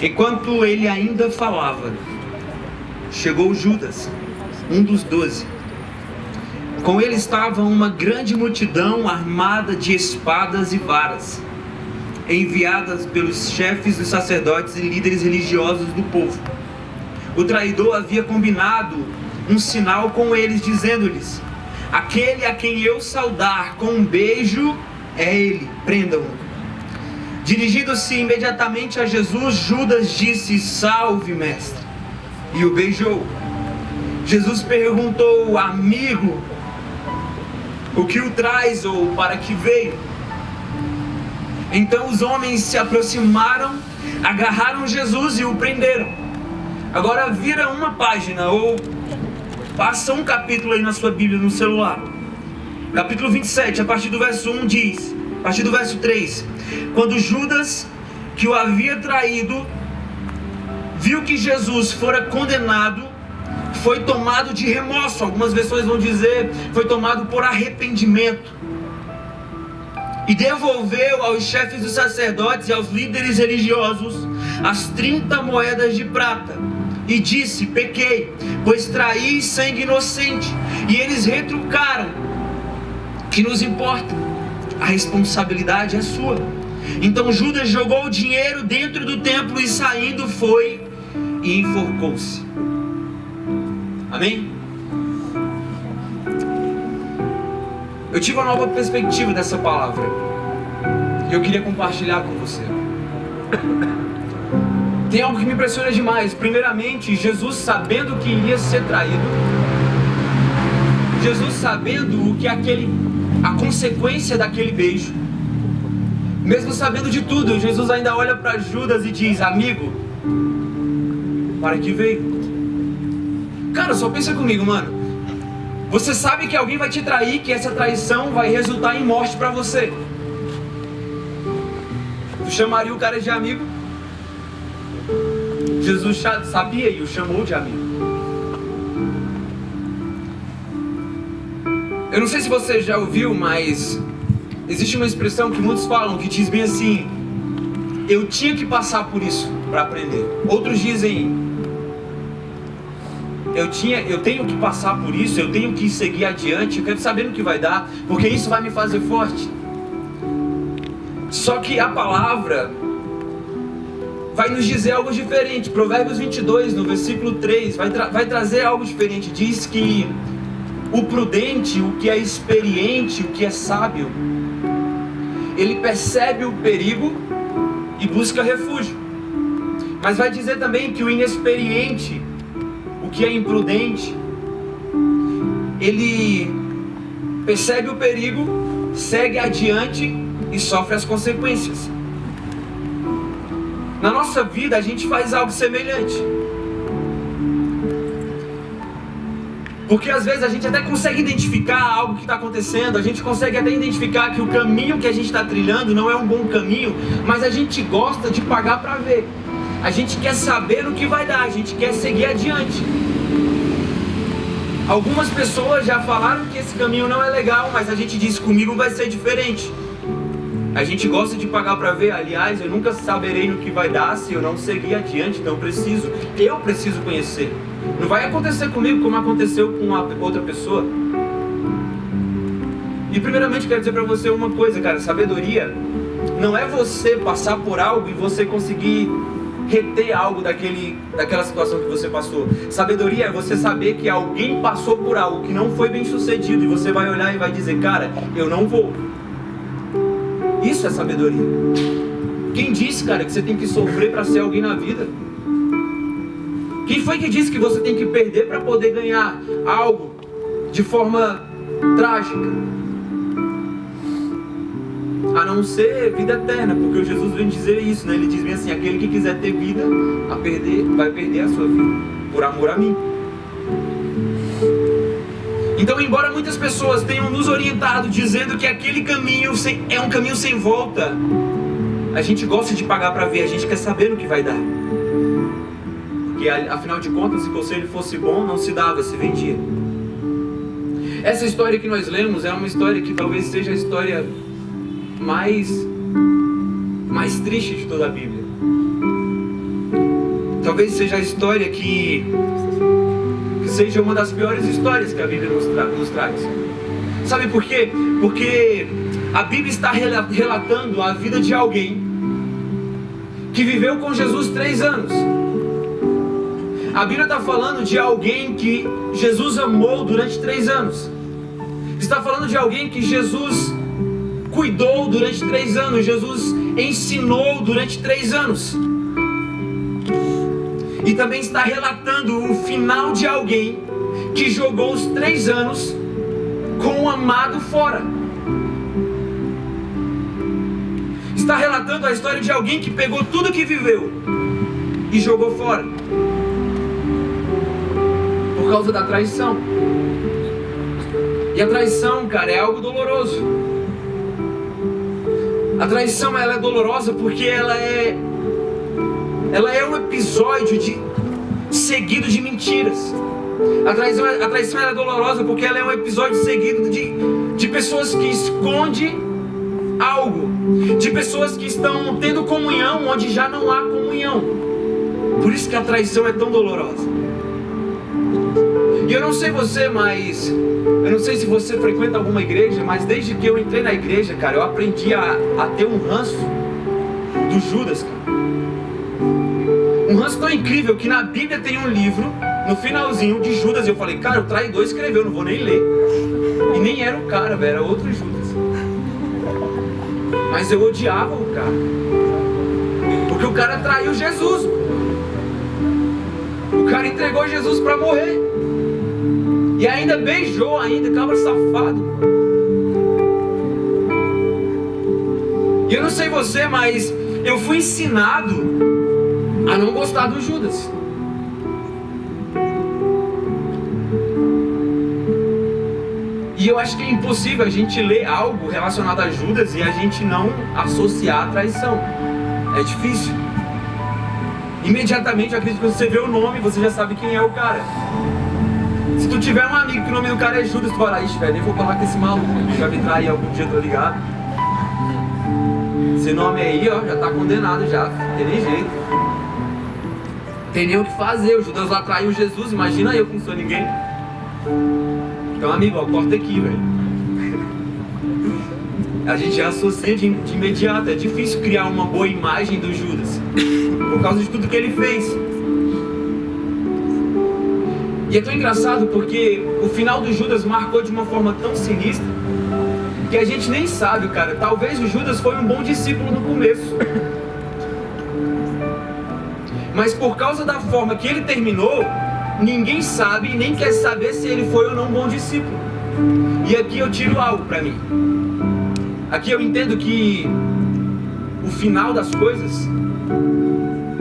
Enquanto ele ainda falava, chegou Judas, um dos 12. Com ele estava uma grande multidão armada de espadas e varas, enviadas pelos chefes dos sacerdotes e líderes religiosos do povo. O traidor havia combinado um sinal com eles, dizendo-lhes: aquele a quem eu saudar com um beijo é ele, prendam-o. Dirigindo-se imediatamente a Jesus, Judas disse: salve, mestre, e o beijou. Jesus perguntou: amigo, o que o traz ou para que veio? Então os homens se aproximaram, agarraram Jesus e o prenderam. Agora vira uma página ou passa um capítulo aí na sua Bíblia, no celular. Capítulo 27, a partir do verso 1 diz, a partir do verso 3: quando Judas, que o havia traído, viu que Jesus fora condenado, foi tomado de remorso. Algumas versões vão dizer, foi tomado por arrependimento, e devolveu aos chefes dos sacerdotes e aos líderes religiosos as 30 moedas de prata, e disse: pequei, pois traí sangue inocente. E eles retrucaram: que nos importa? A responsabilidade é sua. Então Judas jogou o dinheiro dentro do templo e, saindo, foi e enforcou-se. Amém? Eu tive uma nova perspectiva dessa palavra e eu queria compartilhar com você. Tem algo que me impressiona demais. Primeiramente, Jesus sabendo que iria ser traído, Jesus sabendo o que a consequência daquele beijo, mesmo sabendo de tudo, Jesus ainda olha para Judas e diz: amigo, para que veio? Cara, só pensa comigo, mano. Você sabe que alguém vai te trair, que essa traição vai resultar em morte para você. Tu chamaria o cara de amigo? Jesus sabia e o chamou de amigo. Eu não sei se você já ouviu, mas existe uma expressão que muitos falam que diz bem assim: eu tinha que passar por isso para aprender. Outros dizem: eu tenho que passar por isso, eu tenho que seguir adiante, eu quero saber no que vai dar, porque isso vai me fazer forte. Só que a palavra vai nos dizer algo diferente. Provérbios 22, no versículo 3, vai trazer algo diferente. Diz que o prudente, o que é experiente, o que é sábio, ele percebe o perigo e busca refúgio. Mas vai dizer também que o inexperiente, o que é imprudente, ele percebe o perigo, segue adiante e sofre as consequências. Na nossa vida a gente faz algo semelhante, porque às vezes a gente até consegue identificar algo que está acontecendo, a gente consegue até identificar que o caminho que a gente está trilhando não é um bom caminho, mas a gente gosta de pagar para ver. A gente quer saber no que vai dar, a gente quer seguir adiante. Algumas pessoas já falaram que esse caminho não é legal, mas a gente diz: comigo vai ser diferente. A gente gosta de pagar para ver. Aliás, eu nunca saberei no que vai dar se eu não seguir adiante, então eu preciso conhecer. Não vai acontecer comigo como aconteceu com uma outra pessoa. E primeiramente quero dizer para você uma coisa, cara: sabedoria não é você passar por algo e você conseguir reter algo daquela situação que você passou. Sabedoria é você saber que alguém passou por algo que não foi bem sucedido e você vai olhar e vai dizer: cara, eu não vou. Isso é sabedoria. Quem disse, cara, que você tem que sofrer para ser alguém na vida? Quem foi que disse que você tem que perder para poder ganhar algo de forma trágica? A não ser vida eterna, porque o Jesus vem dizer isso, né? Ele diz bem assim: aquele que quiser ter vida vai perder a sua vida, por amor a mim. Então, embora muitas pessoas tenham nos orientado dizendo que aquele caminho é um caminho sem volta, a gente gosta de pagar para ver, a gente quer saber no que vai dar. Porque afinal de contas, se o conselho fosse bom, não se dava, se vendia. Essa história que nós lemos é uma história que talvez seja a história mais triste de toda a Bíblia. talvez seja a história que seja uma das piores histórias que a Bíblia nos traz. Sabe por quê? Porque a Bíblia está relatando a vida de alguém que viveu com Jesus 3 anos. A Bíblia está falando de alguém que Jesus amou durante 3 anos. Está falando de alguém que Jesus cuidou durante 3 anos. Jesus ensinou durante 3 anos. E também está relatando o final de alguém que jogou os 3 anos com o amado fora. Está relatando a história de alguém que pegou tudo que viveu e jogou fora por causa da traição. E a traição, cara, é algo doloroso. A traição, ela é dolorosa porque ela é um episódio seguido de mentiras. A traição ela é dolorosa porque ela é um episódio seguido de pessoas que escondem algo, de pessoas que estão tendo comunhão onde já não há comunhão. Por isso que a traição é tão dolorosa. E eu não sei você, mas eu não sei se você frequenta alguma igreja, mas desde que eu entrei na igreja, cara, eu aprendi a ter um ranço do Judas, cara. Um ranço tão incrível que na Bíblia tem um livro, no finalzinho, de Judas. E eu falei, cara, o traidor escreveu, não vou nem ler. E nem era o cara, velho, era outro Judas. Mas eu odiava o cara, porque o cara traiu Jesus. O cara entregou Jesus para morrer. E ainda beijou, cabra safado. E eu não sei você, mas eu fui ensinado a não gostar do Judas. E eu acho que é impossível a gente ler algo relacionado a Judas e a gente não associar a traição. É difícil. Imediatamente, eu acredito que você vê o nome, você já sabe quem é o cara. Se tu tiver um amigo que o nome do cara é Judas, tu vai lá, ixi, velho, nem vou falar com esse maluco, já me trair algum dia, tô ligado. Esse nome aí, ó, já tá condenado já, não tem nem jeito. Tem nem o que fazer, o Judas lá traiu Jesus, imagina eu que não sou ninguém. Então, amigo, ó, corta aqui, velho. A gente já associa de imediato, é difícil criar uma boa imagem do Judas, por causa de tudo que ele fez. E é tão engraçado porque o final do Judas marcou de uma forma tão sinistra que a gente nem sabe, cara. Talvez o Judas foi um bom discípulo no começo, mas por causa da forma que ele terminou, ninguém sabe e nem quer saber se ele foi ou não um bom discípulo. E aqui eu tiro algo pra mim. Aqui eu entendo que o final das coisas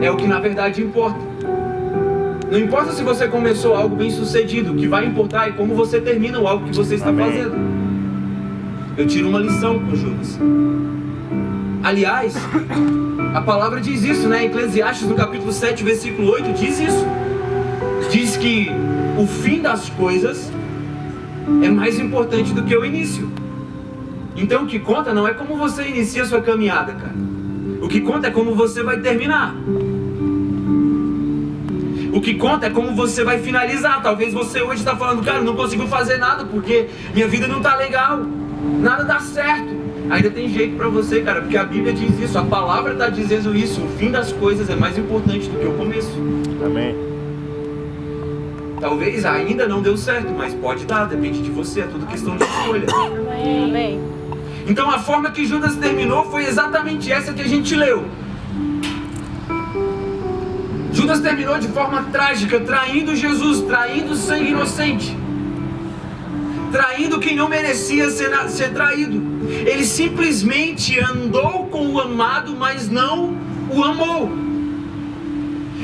é o que na verdade importa. Não importa se você começou algo bem sucedido, o que vai importar é como você termina algo que você está fazendo. Eu tiro uma lição com Judas. Aliás, a palavra diz isso, né? Eclesiastes no capítulo 7, versículo 8, diz isso. Diz que o fim das coisas é mais importante do que o início. Então o que conta não é como você inicia a sua caminhada, cara. O que conta é como você vai terminar. O que conta é como você vai finalizar. Talvez você hoje está falando, cara, não consigo fazer nada porque minha vida não está legal, nada dá certo. Ainda tem jeito para você, cara, porque a Bíblia diz isso, a palavra está dizendo isso. O fim das coisas é mais importante do que o começo. Amém. Talvez ainda não deu certo, mas pode dar, depende de você, é tudo questão de escolha. Amém. Então a forma que Judas terminou foi exatamente essa que a gente leu. Judas terminou de forma trágica, traindo Jesus, traindo o sangue inocente, traindo quem não merecia ser traído. Ele simplesmente andou com o amado, mas não o amou.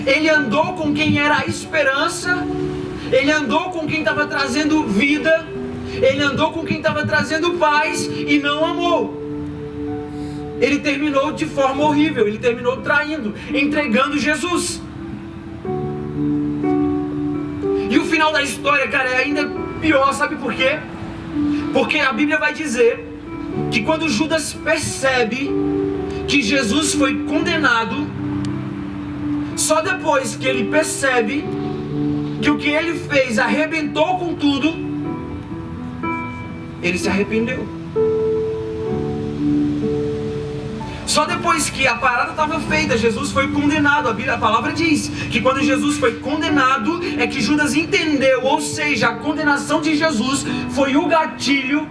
Ele andou com quem era a esperança, ele andou com quem estava trazendo vida, ele andou com quem estava trazendo paz e não amou. Ele terminou de forma horrível, ele terminou traindo, entregando Jesus. E o final da história, cara, é ainda pior, sabe por quê? Porque a Bíblia vai dizer que quando Judas percebe que Jesus foi condenado, só depois que ele percebe que o que ele fez arrebentou com tudo, ele se arrependeu. Só depois que a parada estava feita, Jesus foi condenado. A palavra diz que quando Jesus foi condenado, é que Judas entendeu, ou seja, a condenação de Jesus foi o gatilho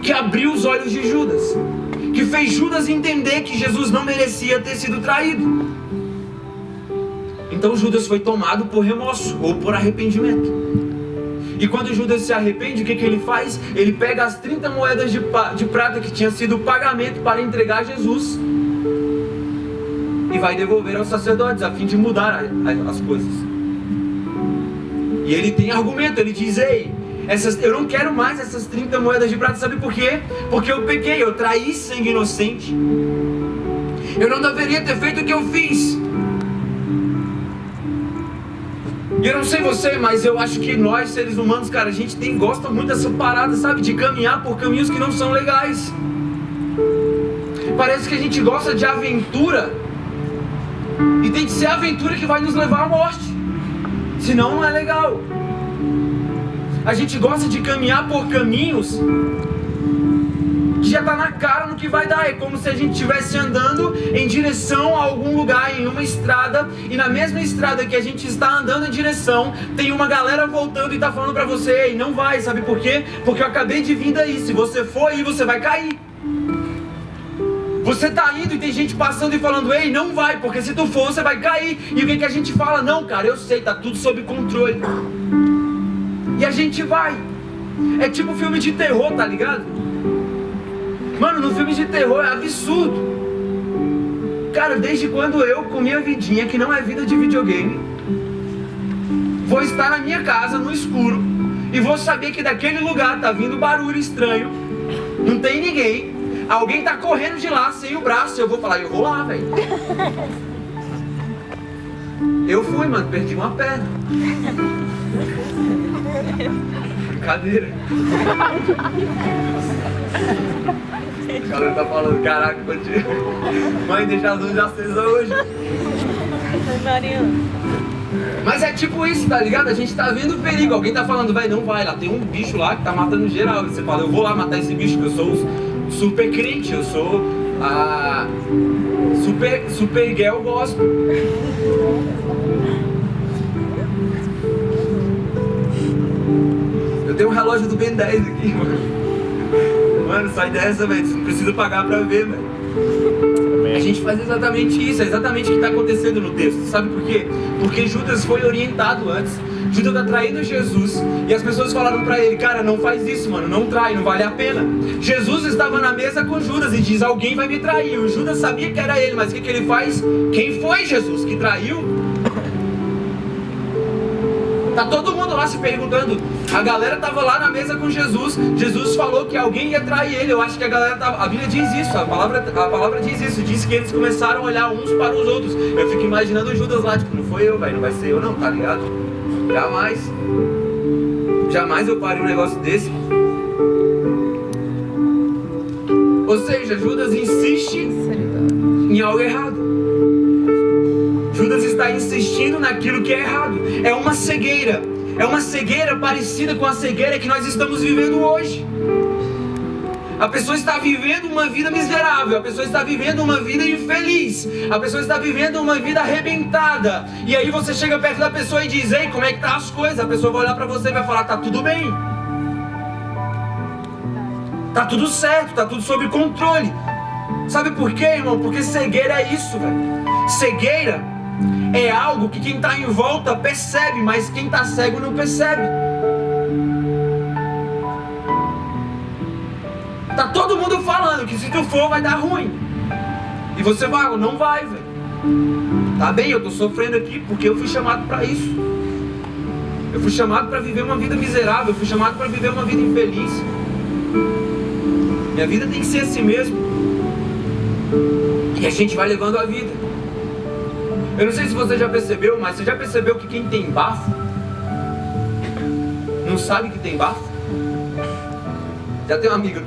que abriu os olhos de Judas, que fez Judas entender que Jesus não merecia ter sido traído. Então Judas foi tomado por remorso ou por arrependimento. E quando Judas se arrepende, o que ele faz? Ele pega as 30 moedas de prata que tinha sido o pagamento para entregar a Jesus e vai devolver aos sacerdotes a fim de mudar as coisas. E ele tem argumento, ele diz: ei, eu não quero mais essas 30 moedas de prata. Sabe por quê? Porque eu pequei, eu traí sangue inocente. Eu não deveria ter feito o que eu fiz. E eu não sei você, mas eu acho que nós, seres humanos, cara, a gente gosta muito dessa parada, sabe? De caminhar por caminhos que não são legais. Parece que a gente gosta de aventura. E tem que ser a aventura que vai nos levar à morte. Senão não é legal. A gente gosta de caminhar por caminhos que já está na cara no que vai dar. É como se a gente estivesse andando em direção a algum lugar, em uma estrada, e na mesma estrada que a gente está andando em direção, tem uma galera voltando e está falando para você: ei, não vai, sabe por quê? Porque eu acabei de vir daí, se você for aí, você vai cair. Você está indo e tem gente passando e falando: ei, não vai, porque se tu for, você vai cair. E o que a gente fala? Não, cara, eu sei, tá tudo sob controle. E a gente vai. É tipo filme de terror, tá ligado? Mano, no filme de terror é absurdo. Cara, desde quando eu, com minha vidinha, que não é vida de videogame, vou estar na minha casa, no escuro, e vou saber que daquele lugar tá vindo barulho estranho, não tem ninguém, alguém tá correndo de lá sem o braço, eu vou falar: eu vou lá, velho. Eu fui, mano, perdi uma perna. Brincadeira. O cara tá falando: caraca, mãe, deixa as luzes acesas hoje. Mas é tipo isso, tá ligado? A gente tá vendo perigo, alguém tá falando: velho, não vai lá, tem um bicho lá que tá matando geral. Você fala: eu vou lá matar esse bicho, porque eu sou super crente, eu sou a super girl gospel. Eu tenho um relógio do Ben 10 aqui, mano. Mano, sai dessa, velho. Você não precisa pagar pra ver, velho. A gente faz exatamente isso. É exatamente o que está acontecendo no texto. Sabe por quê? Porque Judas foi orientado antes. Judas tá traindo Jesus. E as pessoas falaram pra ele: cara, não faz isso, mano. Não trai, não vale a pena. Jesus estava na mesa com Judas e diz: alguém vai me trair. O Judas sabia que era ele, mas o que ele faz? Quem foi Jesus que traiu? Tá todo mundo lá se perguntando. A galera tava lá na mesa com Jesus. Jesus falou que alguém ia trair ele. Eu acho que a galera tava... A Bíblia diz isso, a palavra diz isso. Diz que eles começaram a olhar uns para os outros. Eu fico imaginando o Judas lá, tipo: não foi eu, velho, não vai ser eu não, tá ligado? Jamais eu parei um negócio desse. Ou seja, Judas insiste em algo errado. Judas está insistindo naquilo que é errado. É uma cegueira. É uma cegueira parecida com a cegueira que nós estamos vivendo hoje. A pessoa está vivendo uma vida miserável. A pessoa está vivendo uma vida infeliz. A pessoa está vivendo uma vida arrebentada. E aí você chega perto da pessoa e diz: ei, como é que tá as coisas? A pessoa vai olhar para você e vai falar: tá tudo bem. Tá tudo certo, tá tudo sob controle. Sabe por quê, irmão? Porque cegueira é isso, velho. Cegueira é algo que quem está em volta percebe, mas quem está cego não percebe. Tá todo mundo falando que se tu for vai dar ruim. E você fala: não vai, velho. Tá bem, eu tô sofrendo aqui porque eu fui chamado para isso. Eu fui chamado para viver uma vida miserável. Eu fui chamado para viver uma vida infeliz. Minha vida tem que ser assim mesmo. E a gente vai levando a vida. Eu não sei se você já percebeu, mas você já percebeu que quem tem bafo não sabe que tem bafo? Já teve um amigo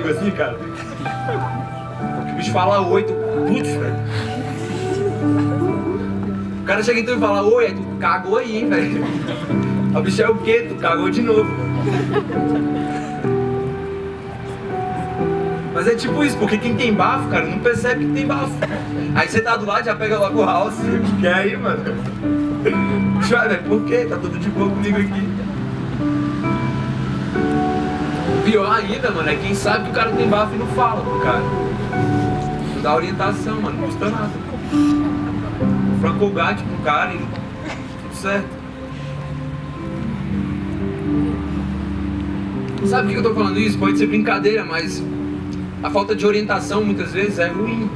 assim, cara? O bicho fala 8, putz, velho. cara chega então e fala, oi, tu cagou aí, hein, velho. A bicha é o quê? Tu cagou de novo. Mas é tipo isso, porque quem tem bafo, cara, não percebe que tem bafo. Aí você tá do lado, já pega logo o house. Que aí, mano? Velho, por quê? Tá tudo de boa comigo aqui. Pior ainda, mano, é quem sabe que o cara tem bafo e não fala pro cara. Não dá orientação, mano, não custa nada. Francou o gato pro cara e tudo certo. Sabe por que eu tô falando isso? Pode ser brincadeira, mas a falta de orientação muitas vezes é ruim.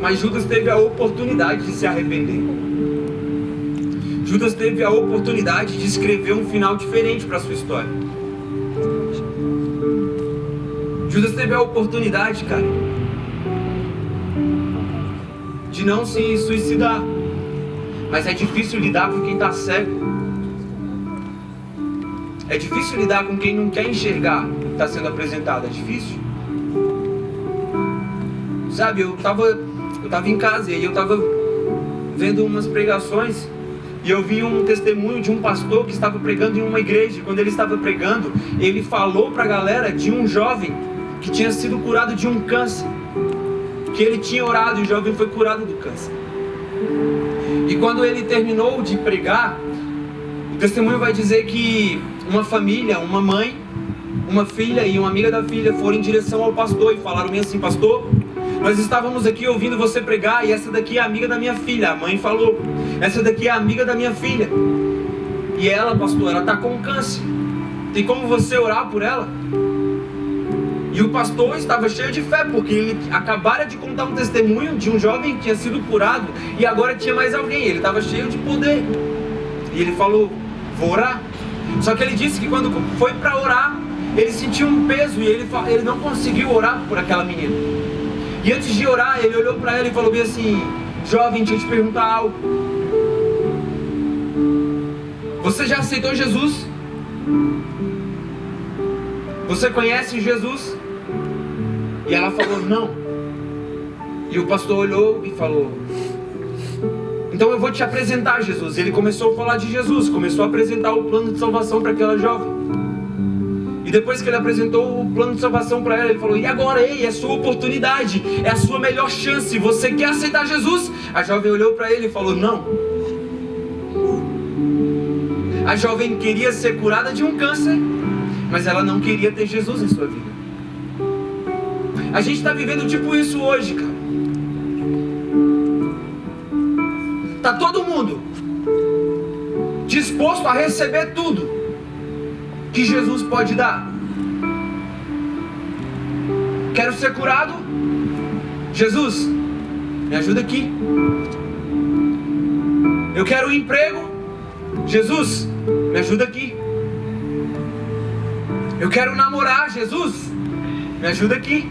Mas Judas teve a oportunidade de se arrepender. Judas teve a oportunidade de escrever um final diferente para sua história. Judas teve a oportunidade, cara, de não se suicidar. Mas é difícil lidar com quem está cego. É difícil lidar com quem não quer enxergar o que está sendo apresentado. É difícil. Sabe, eu tava em casa e aí eu tava vendo umas pregações e eu vi um testemunho de um pastor que estava pregando em uma igreja. Quando ele estava pregando, ele falou para a galera de um jovem que tinha sido curado de um câncer, que ele tinha orado e o jovem foi curado do câncer. E quando ele terminou de pregar, o testemunho vai dizer que uma família, uma mãe, uma filha e uma amiga da filha foram em direção ao pastor e falaram bem assim: pastor, nós estávamos aqui ouvindo você pregar e essa daqui é a amiga da minha filha. A mãe falou: essa daqui é a amiga da minha filha. E ela, pastor, ela está com câncer. Tem como você orar por ela? E o pastor estava cheio de fé, porque ele acabara de contar um testemunho de um jovem que tinha sido curado e agora tinha mais alguém. Ele estava cheio de poder. E ele falou: vou orar. Só que ele disse que quando foi para orar, ele sentiu um peso e ele não conseguiu orar por aquela menina. E antes de orar, ele olhou para ela e falou bem assim: jovem, deixa eu te perguntar algo. Você já aceitou Jesus? Você conhece Jesus? E ela falou: não. E o pastor olhou e falou: então eu vou te apresentar Jesus. Ele começou a falar de Jesus, começou a apresentar o plano de salvação para aquela jovem. E depois que ele apresentou o plano de salvação para ela, ele falou: e agora, ei, é sua oportunidade, é a sua melhor chance, você quer aceitar Jesus? A jovem olhou para ele e falou: não. A jovem queria ser curada de um câncer, mas ela não queria ter Jesus em sua vida. A gente está vivendo tipo isso hoje, cara. Tá todo mundo disposto a receber tudo que Jesus pode dar. Quero ser curado? Jesus, me ajuda aqui. Eu quero um emprego? Jesus, me ajuda aqui. Eu quero namorar? Jesus, me ajuda aqui.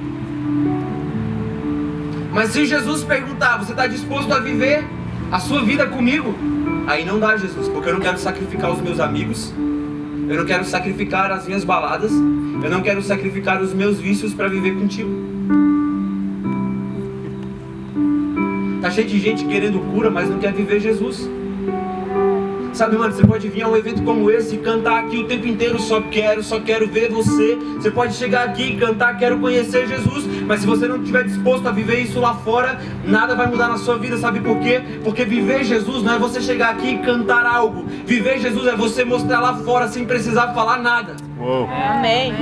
Mas se Jesus perguntar: você está disposto a viver a sua vida comigo? Aí não dá, Jesus, porque eu não quero sacrificar os meus amigos, eu não quero sacrificar as minhas baladas, eu não quero sacrificar os meus vícios para viver contigo. Tá cheio de gente querendo cura, mas não quer viver Jesus. Sabe, mano, você pode vir a um evento como esse e cantar aqui o tempo inteiro: só quero ver você. Você pode chegar aqui e cantar: quero conhecer Jesus. Mas se você não estiver disposto a viver isso lá fora, nada vai mudar na sua vida. Sabe por quê? Porque viver Jesus não é você chegar aqui e cantar algo. Viver Jesus é você mostrar lá fora sem precisar falar nada. Uou. Amém.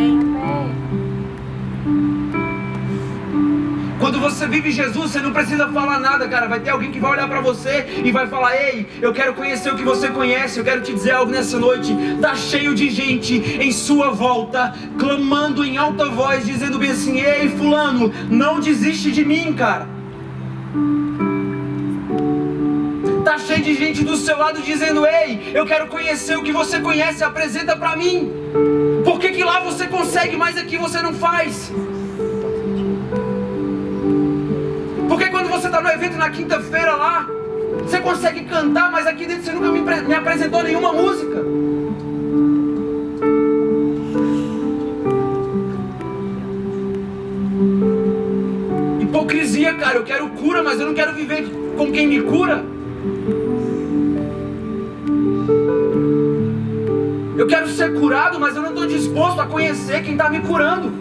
Quando você vive Jesus, você não precisa falar nada, cara. Vai ter alguém que vai olhar pra você e vai falar: ei, eu quero conhecer o que você conhece. Eu quero te dizer algo nessa noite. Tá cheio de gente em sua volta, clamando em alta voz, dizendo bem assim: ei, fulano, não desiste de mim, cara. Tá cheio de gente do seu lado dizendo: ei, eu quero conhecer o que você conhece, apresenta pra mim. Por que lá você consegue, mas aqui você não faz? Porque quando você está no evento na quinta-feira lá, você consegue cantar, mas aqui dentro você nunca me apresentou nenhuma música. Hipocrisia dizia, cara, eu quero cura, mas eu não quero viver com quem me cura. Eu quero ser curado, mas eu não estou disposto a conhecer quem está me curando.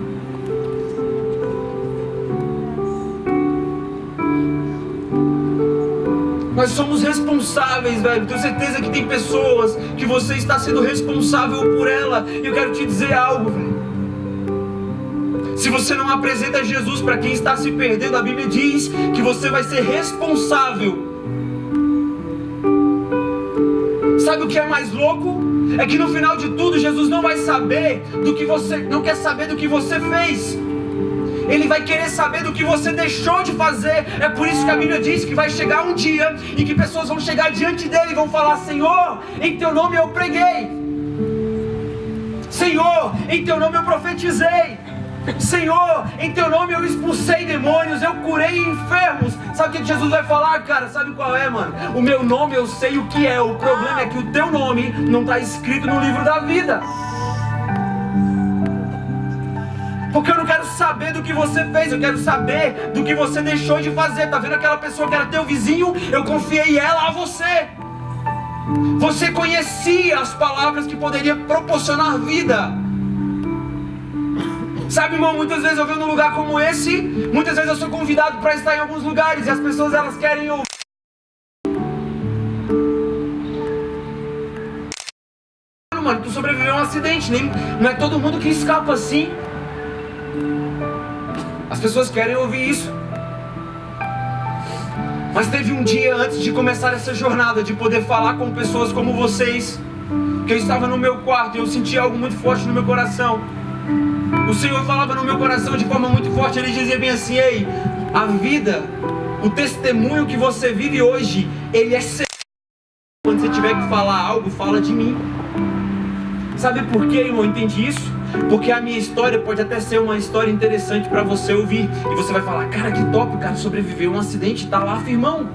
Nós somos responsáveis, velho. Tenho certeza que tem pessoas que você está sendo responsável por ela. E eu quero te dizer algo, velho. Se você não apresenta Jesus para quem está se perdendo, a Bíblia diz que você vai ser responsável. Sabe o que é mais louco? É que no final de tudo, Jesus não vai saber do que você, não quer saber do que você fez. Ele vai querer saber do que você deixou de fazer. É por isso que a Bíblia diz que vai chegar um dia em que pessoas vão chegar diante dele e vão falar: Senhor, em teu nome eu preguei. Senhor, em teu nome eu profetizei. Senhor, em teu nome eu expulsei demônios, eu curei enfermos. Sabe o que Jesus vai falar, cara? Sabe qual é, mano? O meu nome eu sei o que é. O problema é que o teu nome não está escrito no livro da vida. Porque eu não quero saber do que você fez, eu quero saber do que você deixou de fazer. Tá vendo aquela pessoa que era teu vizinho? Eu confiei ela a você. Você conhecia as palavras que poderiam proporcionar vida. Sabe, irmão, muitas vezes eu venho num lugar como esse, muitas vezes eu sou convidado para estar em alguns lugares e as pessoas, elas querem ouvir. Mano, tu sobreviveu a um acidente, não é todo mundo que escapa assim. As pessoas querem ouvir isso. Mas teve um dia antes de começar essa jornada, de poder falar com pessoas como vocês, que eu estava no meu quarto e eu senti algo muito forte no meu coração. O Senhor falava no meu coração de forma muito forte. Ele dizia bem assim: ei, a vida, o testemunho que você vive hoje, ele é seu. Quando você tiver que falar algo, fala de mim. Sabe por quê, irmão? Eu entendi isso. Porque a minha história pode até ser uma história interessante para você ouvir. E você vai falar: cara, que top, o cara sobreviveu a um acidente, tá lá firmão.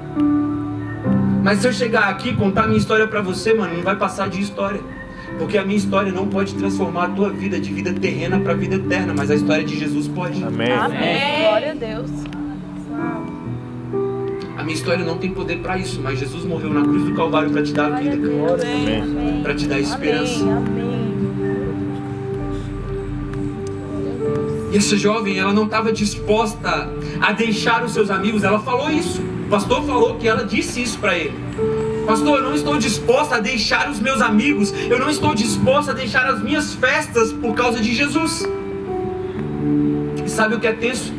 Mas se eu chegar aqui e contar a minha história para você, mano, não vai passar de história. Porque a minha história não pode transformar a tua vida de vida terrena para vida eterna, mas a história de Jesus pode. Amém. Amém. Glória a Deus. A minha história não tem poder para isso, mas Jesus morreu na cruz do Calvário para te dar a vida, cara. Para te dar esperança. Amém. E essa jovem, ela não estava disposta a deixar os seus amigos. Ela falou isso. O pastor falou que ela disse isso para ele. Pastor, eu não estou disposta a deixar os meus amigos, eu não estou disposta a deixar as minhas festas por causa de Jesus. E sabe o que é tenso?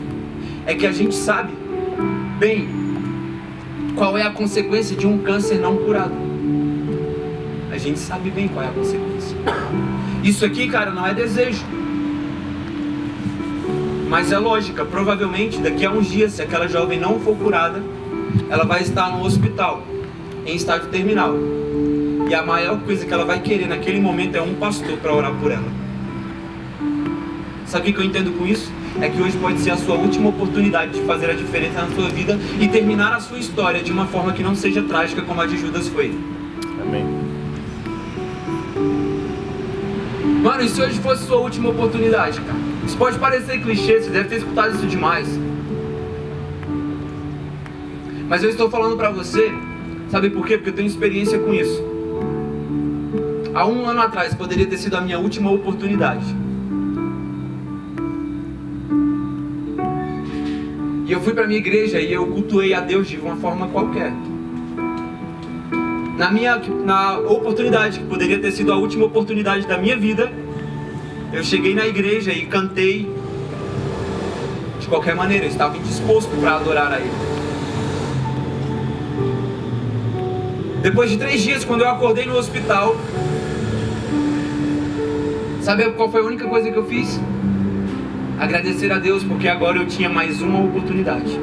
É que a gente sabe bem qual é a consequência de um câncer não curado. A gente sabe bem qual é a consequência. Isso aqui, cara, não é desejo, mas é lógica. Provavelmente daqui a uns dias, se aquela jovem não for curada, ela vai estar no hospital em estágio terminal. E a maior coisa que ela vai querer naquele momento é um pastor para orar por ela. Sabe o que eu entendo com isso? É que hoje pode ser a sua última oportunidade de fazer a diferença na sua vida e terminar a sua história de uma forma que não seja trágica como a de Judas foi. Amém. Mano, e se hoje fosse a sua última oportunidade, cara? Isso pode parecer clichê, você deve ter escutado isso demais. Mas eu estou falando para você. Sabe por quê? Porque eu tenho experiência com isso. Há um ano atrás poderia ter sido a minha última oportunidade. E eu fui para minha igreja e eu cultuei a Deus de uma forma qualquer. Na oportunidade que poderia ter sido a última oportunidade da minha vida, eu cheguei na igreja e cantei de qualquer maneira. Eu estava indisposto para adorar a Ele. Depois de 3 dias, quando eu acordei no hospital, sabe qual foi a única coisa que eu fiz? Agradecer a Deus, porque agora eu tinha mais uma oportunidade.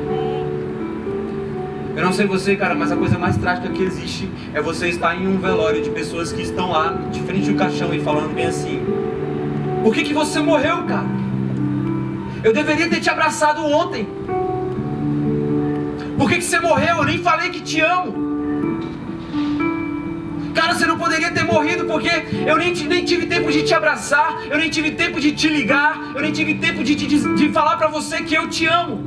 Eu não sei você, cara, mas a coisa mais trágica que existe é você estar em um velório de pessoas que estão lá de frente do caixão e falando bem assim: por que você morreu, cara? Eu deveria ter te abraçado ontem. Por que você morreu? Eu nem falei que te amo. Cara, você não poderia ter morrido porque eu nem tive tempo de te abraçar, eu nem tive tempo de te ligar, eu nem tive tempo de falar pra você que eu te amo.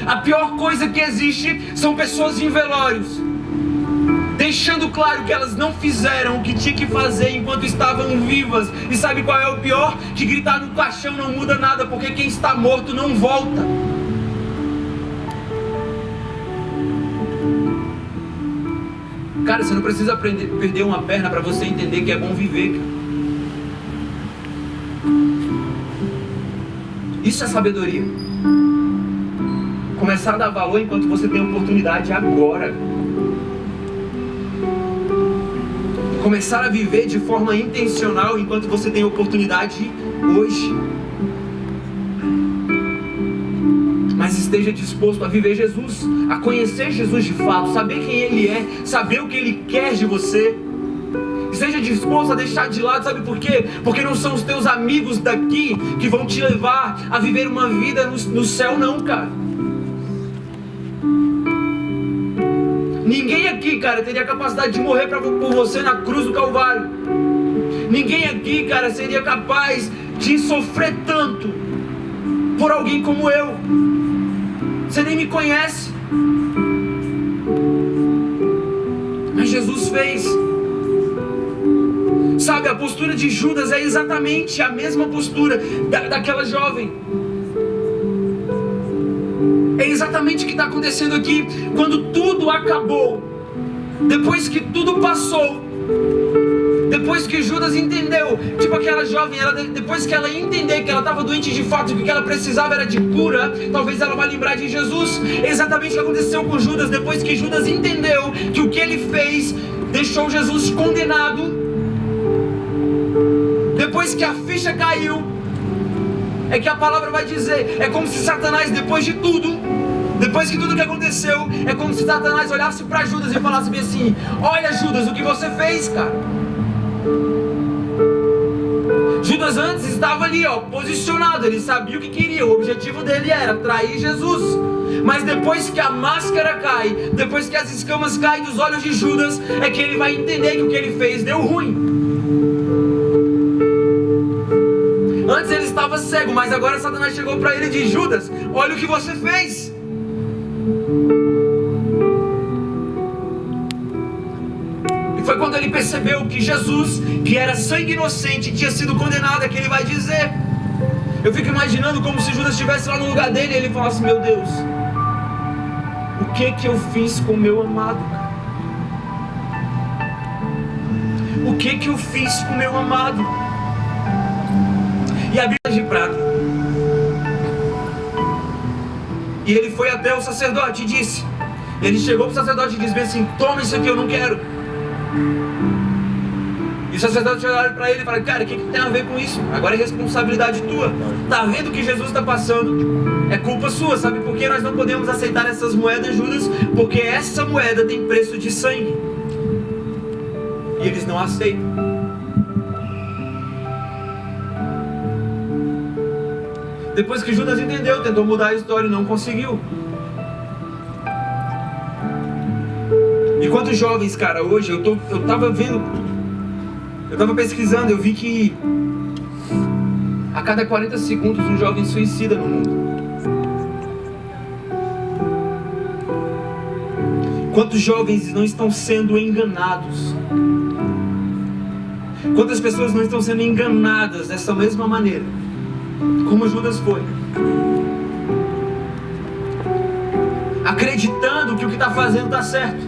A pior coisa que existe são pessoas em velórios, deixando claro que elas não fizeram o que tinha que fazer enquanto estavam vivas. E sabe qual é o pior? Que gritar no caixão não muda nada, porque quem está morto não volta. Cara, você não precisa perder uma perna para você entender que é bom viver, cara. Isso é sabedoria. Começar a dar valor enquanto você tem oportunidade agora. Começar a viver de forma intencional enquanto você tem oportunidade hoje. Mas esteja disposto a viver Jesus, a conhecer Jesus de fato, saber quem Ele é, saber o que Ele quer de você. Esteja disposto a deixar de lado, sabe por quê? Porque não são os teus amigos daqui que vão te levar a viver uma vida no céu, não, cara. Ninguém aqui, cara, teria a capacidade de morrer por você na cruz do Calvário. Ninguém aqui, cara, seria capaz de sofrer tanto por alguém como eu. Você nem me conhece. Mas Jesus fez. Sabe, a postura de Judas é exatamente a mesma postura daquela jovem. É exatamente o que está acontecendo aqui. Quando tudo acabou, depois que tudo passou, depois que Judas entendeu, tipo aquela jovem, depois que ela entender que ela estava doente de fato, que o que ela precisava era de cura, talvez ela vá lembrar de Jesus. É exatamente o que aconteceu com Judas. Depois que Judas entendeu que o que ele fez deixou Jesus condenado, depois que a ficha caiu, é que a palavra vai dizer, é como se Satanás, depois de tudo, depois que tudo que aconteceu, é como se Satanás olhasse para Judas e falasse bem assim: olha, Judas, o que você fez, cara. Judas antes estava ali, posicionado, ele sabia o que queria, o objetivo dele era trair Jesus. Mas depois que a máscara cai, depois que as escamas caem dos olhos de Judas, é que ele vai entender que o que ele fez deu ruim. Antes ele estava cego, mas agora Satanás chegou para ele e disse: Judas, olha o que você fez. E foi quando ele percebeu que Jesus, que era sangue inocente, tinha sido condenado, é que ele vai dizer. Eu fico imaginando como se Judas estivesse lá no lugar dele e ele falasse: meu Deus, o que eu fiz com o meu amado? O que eu fiz com o meu amado? E a Bíblia de prata. E ele foi até o sacerdote e disse. Ele chegou para o sacerdote e disse bem assim: toma isso aqui, eu não quero. E o sacerdote olhou para ele e falou: cara, o que tem a ver com isso? Agora é responsabilidade tua. Tá vendo o que Jesus está passando? É culpa sua. Sabe por que nós não podemos aceitar essas moedas, Judas? Porque essa moeda tem preço de sangue. E eles não aceitam. Depois que Judas entendeu, tentou mudar a história e não conseguiu. E quantos jovens, cara, hoje, eu tava vendo, eu tava pesquisando, eu vi que a cada 40 segundos um jovem suicida no mundo. Quantos jovens não estão sendo enganados? Quantas pessoas não estão sendo enganadas dessa mesma maneira? Como Judas foi, acreditando que o que está fazendo está certo,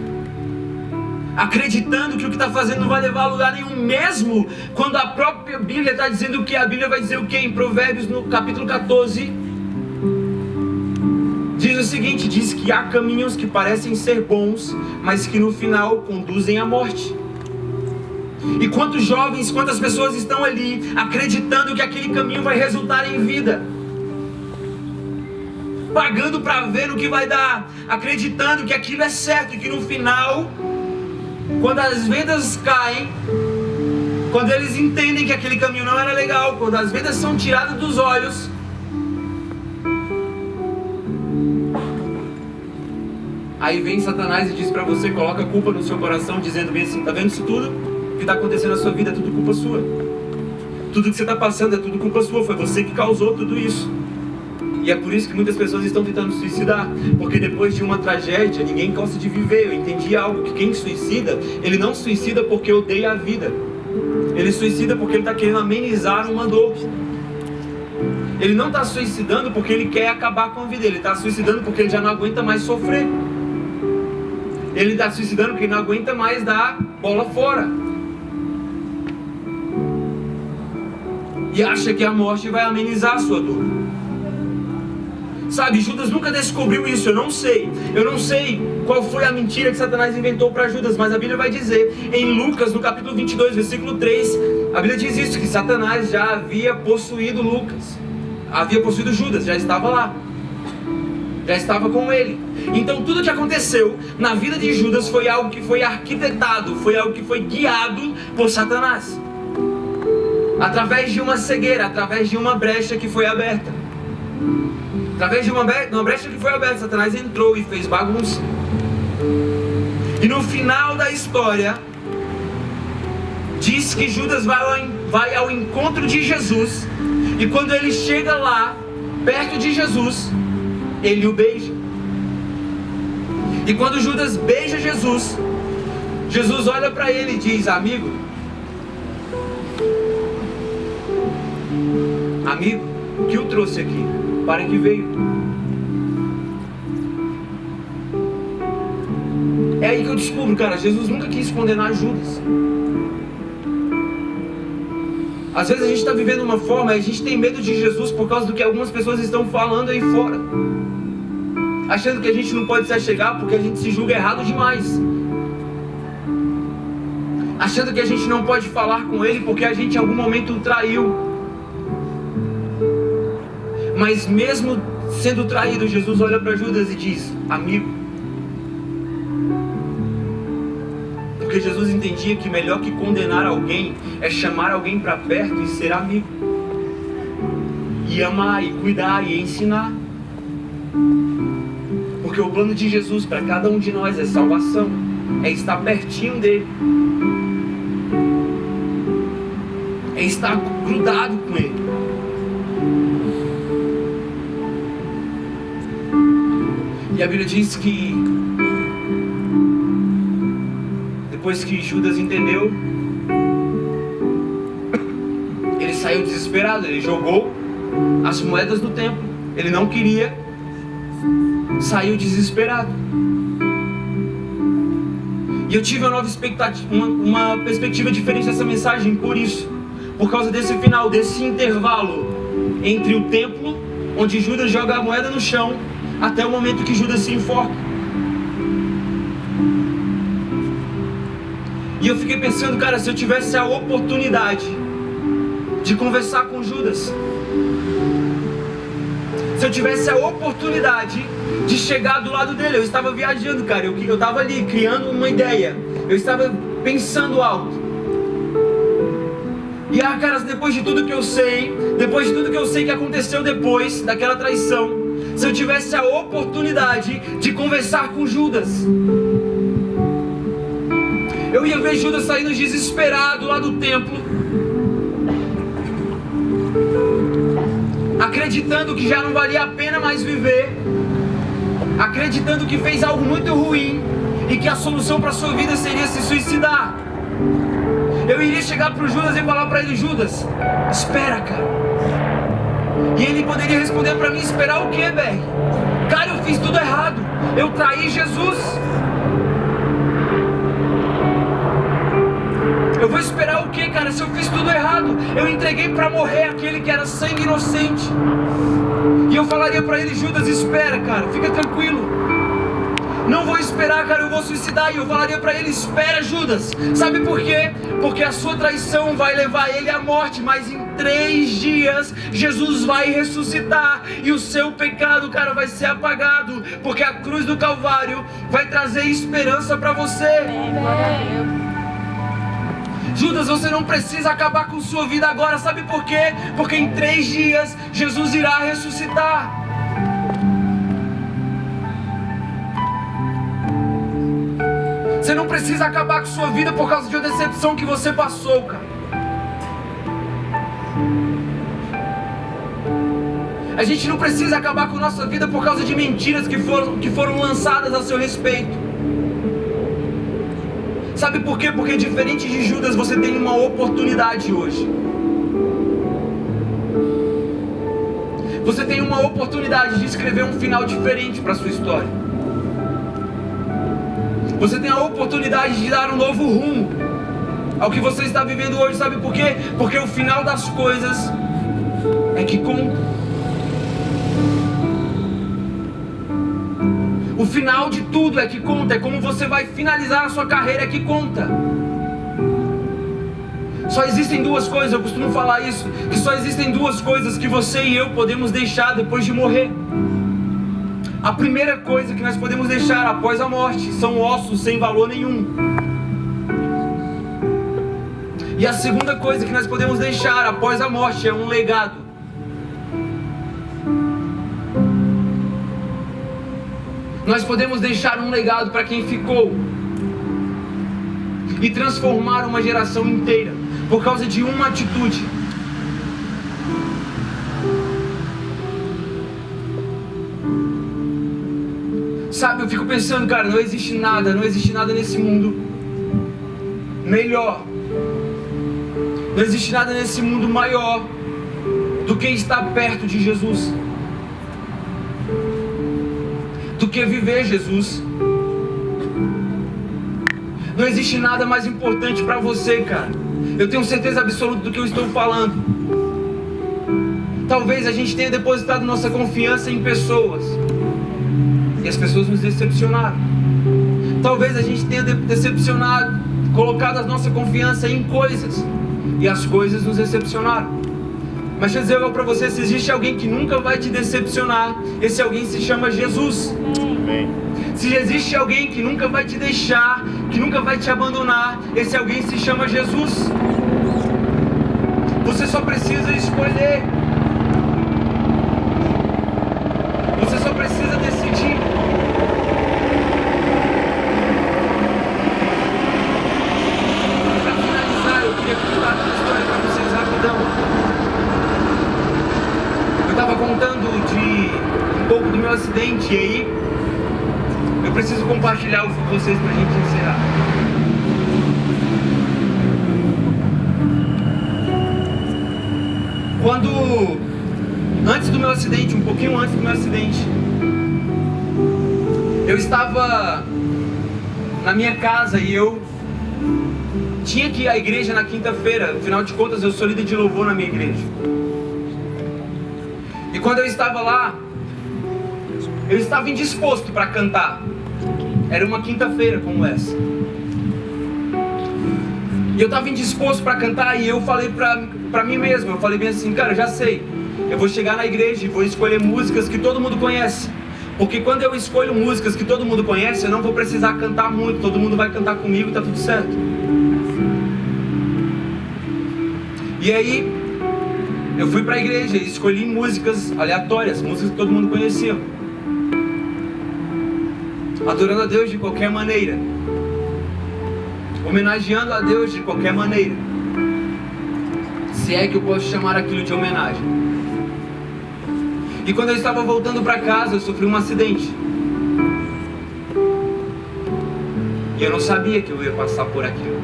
acreditando que o que está fazendo não vai levar a lugar nenhum, mesmo quando a própria Bíblia está dizendo o que? A Bíblia vai dizer o que? Em Provérbios, no capítulo 14, diz o seguinte: diz que há caminhos que parecem ser bons, mas que no final conduzem à morte. E quantos jovens, quantas pessoas estão ali acreditando que aquele caminho vai resultar em vida, pagando para ver o que vai dar, acreditando que aquilo é certo e que no final, quando as vendas caem, quando eles entendem que aquele caminho não era legal, quando as vendas são tiradas dos olhos, aí vem Satanás e diz para você, coloca a culpa no seu coração, dizendo bem assim: tá vendo isso tudo? O que está acontecendo na sua vida é tudo culpa sua. Tudo que você está passando é tudo culpa sua. Foi você que causou tudo isso. E é por isso que muitas pessoas estão tentando suicidar, porque depois de uma tragédia, ninguém gosta de viver. Eu entendi algo, que quem suicida, ele não suicida porque odeia a vida. Ele suicida porque ele está querendo amenizar uma dor. Ele não está suicidando porque ele quer acabar com a vida. Ele está suicidando porque ele já não aguenta mais sofrer. Ele está suicidando porque ele não aguenta mais dar bola fora. E acha que a morte vai amenizar a sua dor. Sabe, Judas nunca descobriu isso. Eu não sei qual foi a mentira que Satanás inventou para Judas, mas a Bíblia vai dizer em Lucas, no capítulo 22, versículo 3, a Bíblia diz isso, que Satanás já havia possuído Lucas, havia possuído Judas, já estava lá, já estava com ele. Então tudo que aconteceu na vida de Judas foi algo que foi arquitetado, foi algo que foi guiado por Satanás, através de uma cegueira, através de uma brecha que foi aberta. Através de uma brecha que foi aberta, Satanás entrou e fez bagunça. E no final da história, diz que Judas vai ao encontro de Jesus. E quando ele chega lá, perto de Jesus, ele o beija. E quando Judas beija Jesus, Jesus olha para ele e diz: amigo, o que o trouxe aqui? Para que veio. É aí que eu descubro, cara, Jesus nunca quis condenar Judas. Às vezes a gente está vivendo uma forma, a gente tem medo de Jesus por causa do que algumas pessoas estão falando aí fora, achando que a gente não pode se achegar porque a gente se julga errado demais, achando que a gente não pode falar com Ele porque a gente em algum momento o traiu. Mas mesmo sendo traído, Jesus olha para Judas e diz: amigo. Porque Jesus entendia que melhor que condenar alguém é chamar alguém para perto e ser amigo, e amar, e cuidar, e ensinar. Porque o plano de Jesus para cada um de nós é salvação, é estar pertinho dele, é estar grudado com ele. E a Bíblia diz que depois que Judas entendeu, ele saiu desesperado, ele jogou as moedas do templo, ele não queria, saiu desesperado. E eu tive uma nova expectativa, uma perspectiva diferente dessa mensagem por isso, por causa desse final, desse intervalo entre o templo, onde Judas joga a moeda no chão, até o momento que Judas se enforca. E eu fiquei pensando, cara, se eu tivesse a oportunidade de conversar com Judas, se eu tivesse a oportunidade de chegar do lado dele, eu estava viajando, cara, eu estava ali criando uma ideia, eu estava pensando alto. E cara, depois de tudo que eu sei que aconteceu depois daquela traição, se eu tivesse a oportunidade de conversar com Judas, eu ia ver Judas saindo desesperado lá do templo, acreditando que já não valia a pena mais viver, acreditando que fez algo muito ruim e que a solução para a sua vida seria se suicidar. Eu iria chegar para o Judas e falar para ele: Judas, espera, cara. E ele poderia responder para mim: esperar o quê, Berg? Cara, eu fiz tudo errado, eu traí Jesus. Eu vou esperar o quê, cara, se eu fiz tudo errado? Eu entreguei para morrer aquele que era sangue inocente. E eu falaria para ele: Judas, espera, cara, fica tranquilo. Não vou esperar, cara, eu vou suicidar. E eu falaria para ele: espera, Judas. Sabe por quê? Porque a sua traição vai levar ele à morte, mas em 3 dias Jesus vai ressuscitar e o seu pecado, cara, vai ser apagado, porque a cruz do Calvário vai trazer esperança para você. Judas, você não precisa acabar com sua vida agora. Sabe por quê? Porque em 3 dias Jesus irá ressuscitar. Você não precisa acabar com sua vida por causa de uma decepção que você passou, cara. A gente não precisa acabar com a nossa vida por causa de mentiras que foram lançadas a seu respeito. Sabe por quê? Porque diferente de Judas, você tem uma oportunidade hoje. Você tem uma oportunidade de escrever um final diferente para a sua história. Você tem a oportunidade de dar um novo rumo ao que você está vivendo hoje. Sabe por quê? Porque o final das coisas é que conta. O final de tudo é que conta. É como você vai finalizar a sua carreira é que conta. Só existem duas coisas, eu costumo falar isso, que só existem duas coisas que você e eu podemos deixar depois de morrer. A primeira coisa que nós podemos deixar após a morte são ossos sem valor nenhum. E a segunda coisa que nós podemos deixar após a morte é um legado. Nós podemos deixar um legado para quem ficou e transformar uma geração inteira por causa de uma atitude. Sabe, eu fico pensando, cara, não existe nada nesse mundo melhor. Não existe nada nesse mundo maior do que estar perto de Jesus, do que viver Jesus. Não existe nada mais importante para você, cara. Eu tenho certeza absoluta do que eu estou falando. Talvez a gente tenha depositado nossa confiança em pessoas e as pessoas nos decepcionaram. Talvez a gente tenha decepcionado, colocado a nossa confiança em coisas e as coisas nos decepcionaram. Mas deixa eu dizer algo para você: se existe alguém que nunca vai te decepcionar, esse alguém se chama Jesus. Amém. Se existe alguém que nunca vai te deixar, que nunca vai te abandonar, esse alguém se chama Jesus. Você só precisa escolher. Você só precisa decidir. Para finalizar, eu queria contar uma história para vocês rapidão. Eu estava contando de um pouco do meu acidente, e aí eu preciso compartilhar com vocês para a gente encerrar. Antes do meu acidente, um pouquinho antes do meu acidente, eu estava na minha casa e eu tinha que ir à igreja na quinta-feira. Afinal de contas, eu sou líder de louvor na minha igreja. E quando eu estava lá, eu estava indisposto para cantar. Era uma quinta-feira como essa. E eu estava indisposto para cantar, e eu falei para mim mesmo, eu falei bem assim: cara, eu já sei. Eu vou chegar na igreja e vou escolher músicas que todo mundo conhece. Porque quando eu escolho músicas que todo mundo conhece, eu não vou precisar cantar muito. Todo mundo vai cantar comigo, tá tudo certo. E aí, eu fui para a igreja e escolhi músicas aleatórias, músicas que todo mundo conhecia. Adorando a Deus de qualquer maneira. Homenageando a Deus de qualquer maneira. Se é que eu posso chamar aquilo de homenagem. E quando eu estava voltando para casa, eu sofri um acidente. E eu não sabia que eu ia passar por aquilo.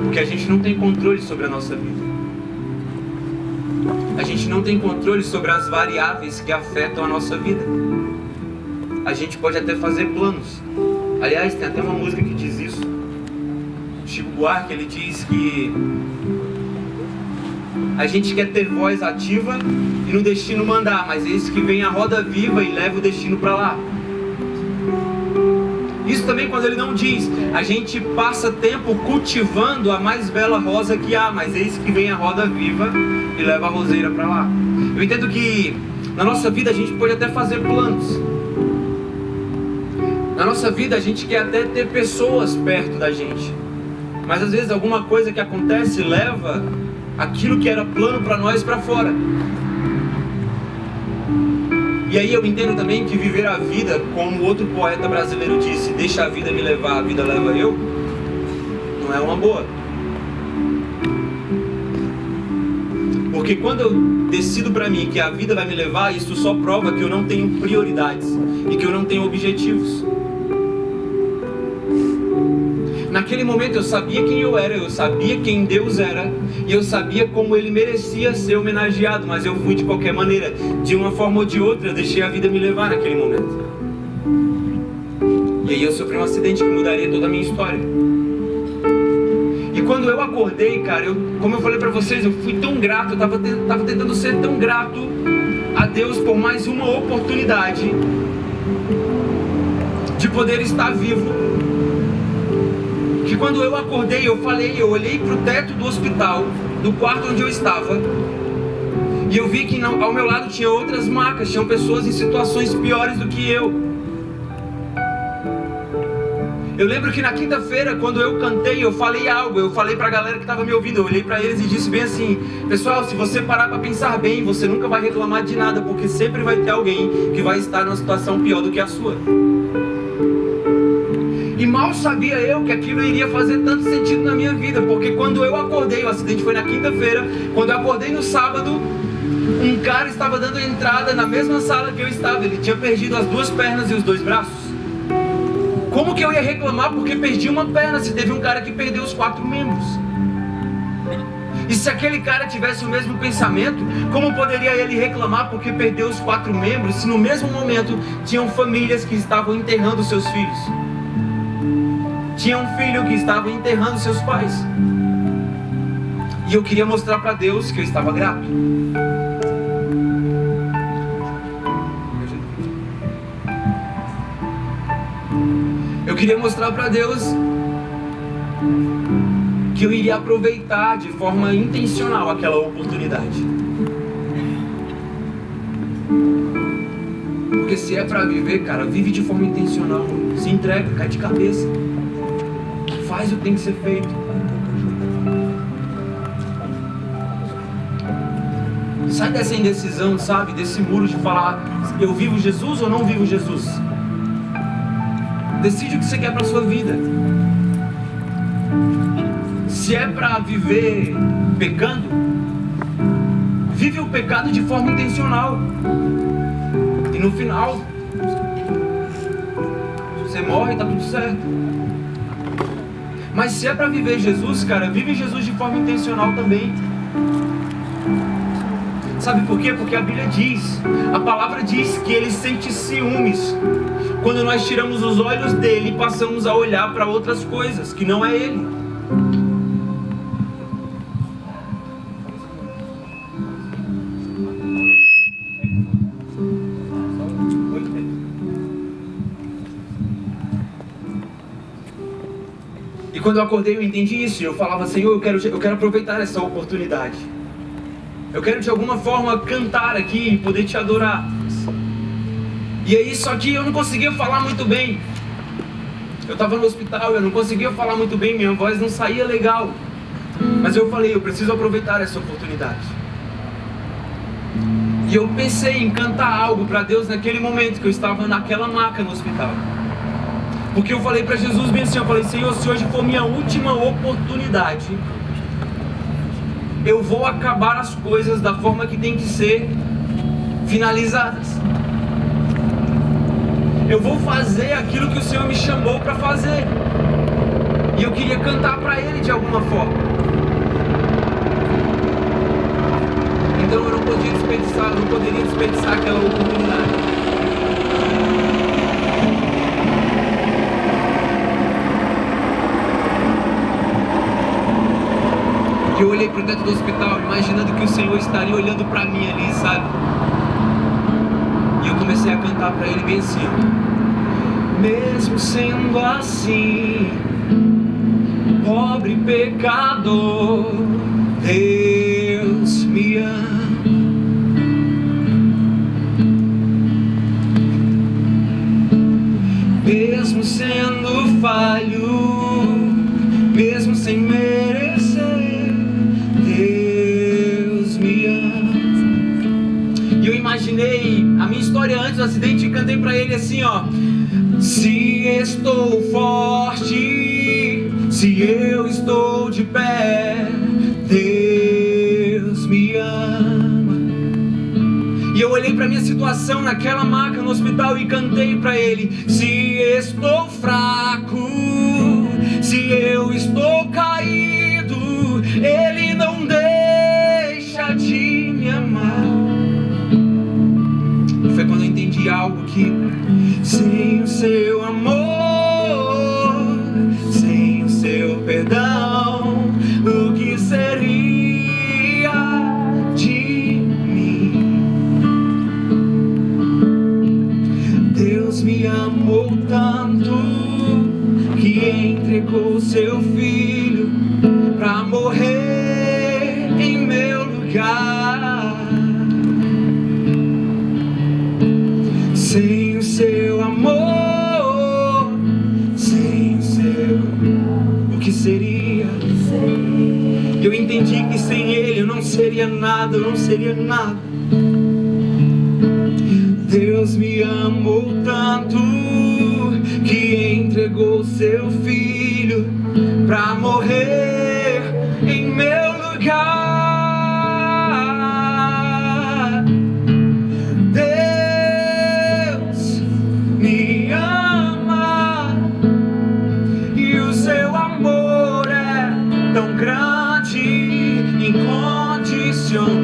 Porque a gente não tem controle sobre a nossa vida. A gente não tem controle sobre as variáveis que afetam a nossa vida. A gente pode até fazer planos. Aliás, tem até uma música que diz isso. Chico Buarque, ele diz que a gente quer ter voz ativa e no destino mandar, mas eis que vem a roda viva e leva o destino para lá. Isso também quando ele não diz: a gente passa tempo cultivando a mais bela rosa que há, mas eis que vem a roda viva e leva a roseira para lá. Eu entendo que na nossa vida a gente pode até fazer planos. Na nossa vida a gente quer até ter pessoas perto da gente. Mas às vezes alguma coisa que acontece leva aquilo que era plano para nós para fora. E aí eu entendo também que viver a vida, como outro poeta brasileiro disse: deixa a vida me levar, a vida leva eu, não é uma boa. Porque quando eu decido para mim que a vida vai me levar, isso só prova que eu não tenho prioridades e que eu não tenho objetivos. Naquele momento eu sabia quem eu era, eu sabia quem Deus era, e eu sabia como Ele merecia ser homenageado, mas eu fui de qualquer maneira, de uma forma ou de outra, eu deixei a vida me levar naquele momento. E aí eu sofri um acidente que mudaria toda a minha história. E quando eu acordei, cara, como eu falei pra vocês, eu fui tão grato, eu tava tentando ser tão grato a Deus por mais uma oportunidade de poder estar vivo, que quando eu acordei, eu olhei pro teto do hospital, do quarto onde eu estava, e eu vi que ao meu lado tinha outras macas, tinham pessoas em situações piores do que eu. Eu lembro que na quinta-feira, quando eu cantei, eu falei pra galera que estava me ouvindo, eu olhei pra eles e disse bem assim: pessoal, se você parar pra pensar bem, você nunca vai reclamar de nada, porque sempre vai ter alguém que vai estar numa situação pior do que a sua. E mal sabia eu que aquilo iria fazer tanto sentido na minha vida, porque quando eu acordei, o acidente foi na quinta-feira, quando eu acordei no sábado, um cara estava dando entrada na mesma sala que eu estava, ele tinha perdido as 2 pernas e os 2 braços. Como que eu ia reclamar porque perdi uma perna, se teve um cara que perdeu os 4 membros? E se aquele cara tivesse o mesmo pensamento, como poderia ele reclamar porque perdeu os 4 membros, se no mesmo momento tinham famílias que estavam enterrando seus filhos? Tinha um filho que estava enterrando seus pais. E eu queria mostrar para Deus que eu estava grato. Eu queria mostrar para Deus que eu iria aproveitar de forma intencional aquela oportunidade. Porque se é para viver, cara, vive de forma intencional. Se entrega, cai de cabeça. Faz o que tem que ser feito. Sai dessa indecisão, sabe? Desse muro de falar: eu vivo Jesus ou não vivo Jesus? Decide o que você quer para sua vida. Se é para viver pecando, vive o pecado de forma intencional. E no final, você morre e tá tudo certo. Mas se é para viver Jesus, cara, vive Jesus de forma intencional também. Sabe por quê? Porque a Bíblia diz, a palavra diz que Ele sente ciúmes quando nós tiramos os olhos dele e passamos a olhar para outras coisas, que não é Ele. E quando eu acordei, eu entendi isso. Eu falava: Senhor, eu quero aproveitar essa oportunidade. Eu quero de alguma forma cantar aqui e poder te adorar. E aí, só que eu não conseguia falar muito bem. Eu estava no hospital, eu não conseguia falar muito bem, minha voz não saía legal. Mas eu falei: eu preciso aproveitar essa oportunidade. E eu pensei em cantar algo para Deus naquele momento que eu estava naquela maca no hospital. Porque eu falei para Jesus bem assim, eu falei: Senhor, se hoje for minha última oportunidade, eu vou acabar as coisas da forma que tem que ser finalizadas. Eu vou fazer aquilo que o Senhor me chamou para fazer. E eu queria cantar para Ele de alguma forma. Então eu não poderia desperdiçar aquela oportunidade. E eu olhei para o teto do hospital, imaginando que o Senhor estaria olhando para mim ali, sabe? E eu comecei a cantar para Ele bem assim: mesmo sendo assim, pobre pecador, Deus me ama. Mesmo sendo falho, mesmo sem merecer, Deus me ama. E eu imaginei a minha história antes do acidente e cantei pra Ele assim, ó: se estou forte, se eu estou de pé, Deus me ama. olhei para minha situação naquela maca no hospital e cantei para Ele: se estou fraco, se eu estou caído, Ele não deixa de me amar. Foi quando eu entendi algo que sem o seu amor, sem o seu perdão, o que seria de mim? Deus me amou tanto que entregou seu filho pra morrer em meu lugar. Sem o seu amor, sem o seu, o que seria? Eu entendi que sem Ele eu não seria nada, eu não seria nada. Deus me amou tanto que entregou seu filho pra morrer em meu lugar. Deus me ama e o seu amor é tão grande, incondicional.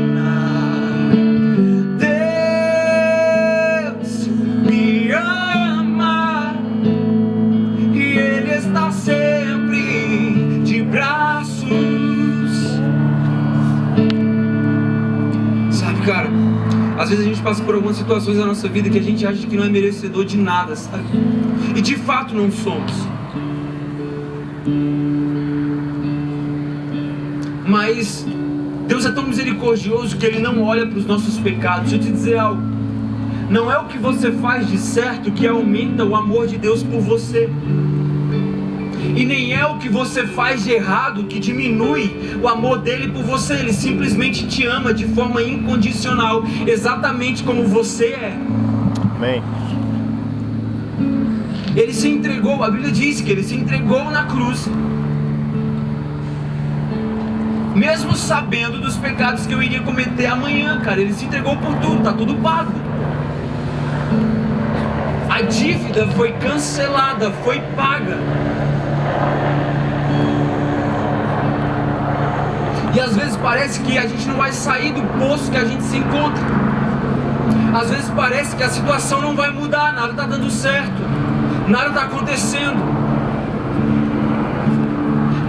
Deus me ama e Ele está sempre de braços. Sabe, cara, às vezes a gente passa por algumas situações na nossa vida que a gente acha que não é merecedor de nada, sabe? E de fato não somos. Mas Deus é tão misericordioso que Ele não olha para os nossos pecados. Deixa eu te dizer algo: não é o que você faz de certo que aumenta o amor de Deus por você, e nem é o que você faz de errado que diminui o amor dele por você. Ele simplesmente te ama de forma incondicional, exatamente como você é. Amém. Ele se entregou, a Bíblia diz que Ele se entregou na cruz, mesmo sabendo dos pecados que eu iria cometer amanhã, cara. Ele se entregou por tudo, tá tudo pago. A dívida foi cancelada, foi paga. E às vezes parece que a gente não vai sair do poço que a gente se encontra. Às vezes parece que a situação não vai mudar, nada está dando certo, nada está acontecendo.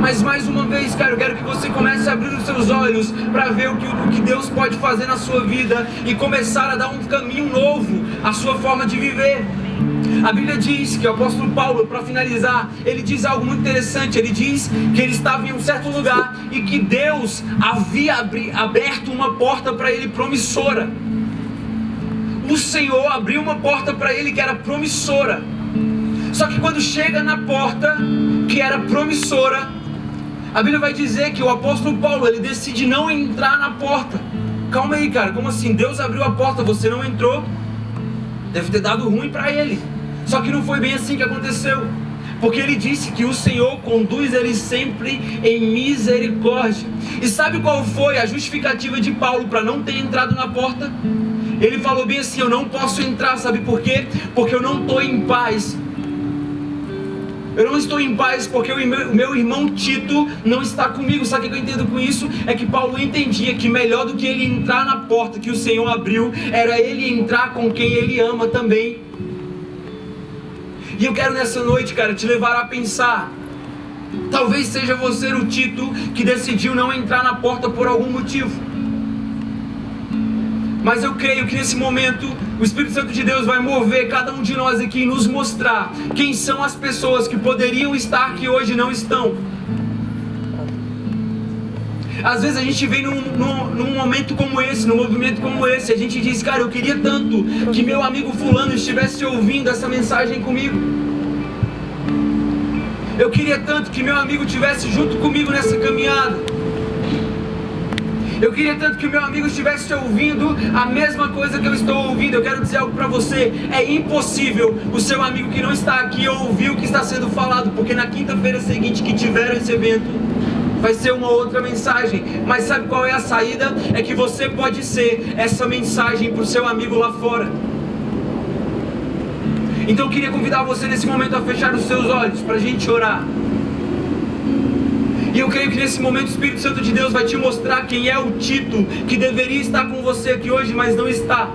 Mas mais uma vez, cara, eu quero que você comece a abrir os seus olhos para ver o que Deus pode fazer na sua vida e começar a dar um caminho novo à sua forma de viver. A Bíblia diz que o apóstolo Paulo, para finalizar, ele diz algo muito interessante. Ele diz que ele estava em um certo lugar e que Deus havia aberto uma porta para ele promissora. O Senhor abriu uma porta para ele que era promissora. Só que quando chega na porta que era promissora, a Bíblia vai dizer que o apóstolo Paulo, ele decide não entrar na porta. Calma aí, cara, como assim? Deus abriu a porta, você não entrou? Deve ter dado ruim para ele. Só que não foi bem assim que aconteceu, porque ele disse que o Senhor conduz ele sempre em misericórdia. E sabe qual foi a justificativa de Paulo para não ter entrado na porta? Ele falou bem assim: eu não posso entrar, sabe por quê? Porque eu não estou em paz. Eu não estou em paz porque o meu irmão Tito não está comigo. Sabe o que eu entendo com isso? É que Paulo entendia que melhor do que ele entrar na porta que o Senhor abriu, era ele entrar com quem ele ama também. E eu quero nessa noite, cara, te levar a pensar. Talvez seja você o Tito que decidiu não entrar na porta por algum motivo. Mas eu creio que nesse momento o Espírito Santo de Deus vai mover cada um de nós aqui e nos mostrar quem são as pessoas que poderiam estar que hoje não estão. Às vezes a gente vem num momento como esse, num movimento como esse, a gente diz: cara, eu queria tanto que meu amigo fulano estivesse ouvindo essa mensagem comigo. Eu queria tanto que meu amigo estivesse junto comigo nessa caminhada. Eu queria tanto que o meu amigo estivesse ouvindo a mesma coisa que eu estou ouvindo. Eu quero dizer algo para você: é impossível o seu amigo que não está aqui ouvir o que está sendo falado, porque na quinta-feira seguinte que tiver esse evento, vai ser uma outra mensagem. Mas sabe qual é a saída? É que você pode ser essa mensagem para o seu amigo lá fora. Então eu queria convidar você nesse momento a fechar os seus olhos para a gente orar. E eu creio que nesse momento o Espírito Santo de Deus vai te mostrar quem é o Tito que deveria estar com você aqui hoje, mas não está.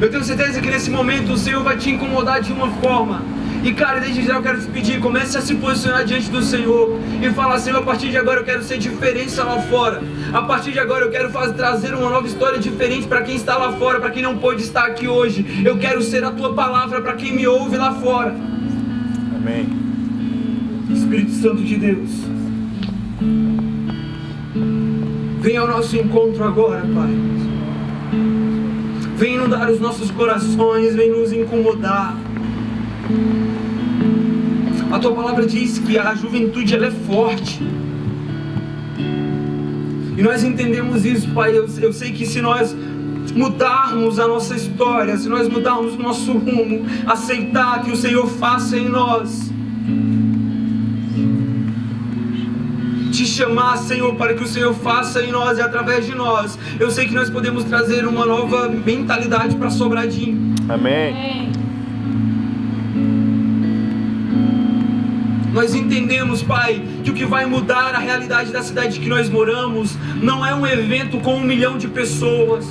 Eu tenho certeza que nesse momento o Senhor vai te incomodar de uma forma. E cara, desde já eu quero te pedir, comece a se posicionar diante do Senhor e falar: Senhor, a partir de agora eu quero ser diferença lá fora. A partir de agora eu quero trazer uma nova história diferente para quem está lá fora, para quem não pôde estar aqui hoje. Eu quero ser a tua palavra para quem me ouve lá fora. Amém. Espírito Santo de Deus, venha ao nosso encontro agora, Pai. Vem inundar os nossos corações, vem nos incomodar. A tua palavra diz que a juventude ela é forte. E nós entendemos isso, Pai. Eu sei que se nós mudarmos a nossa história, se nós mudarmos o nosso rumo, aceitar que o Senhor faça em nós, te chamar, Senhor, para que o Senhor faça em nós e através de nós, eu sei que nós podemos trazer uma nova mentalidade para Sobradinho. Amém. Nós entendemos, Pai, que o que vai mudar a realidade da cidade que nós moramos não é um evento com 1 milhão de pessoas.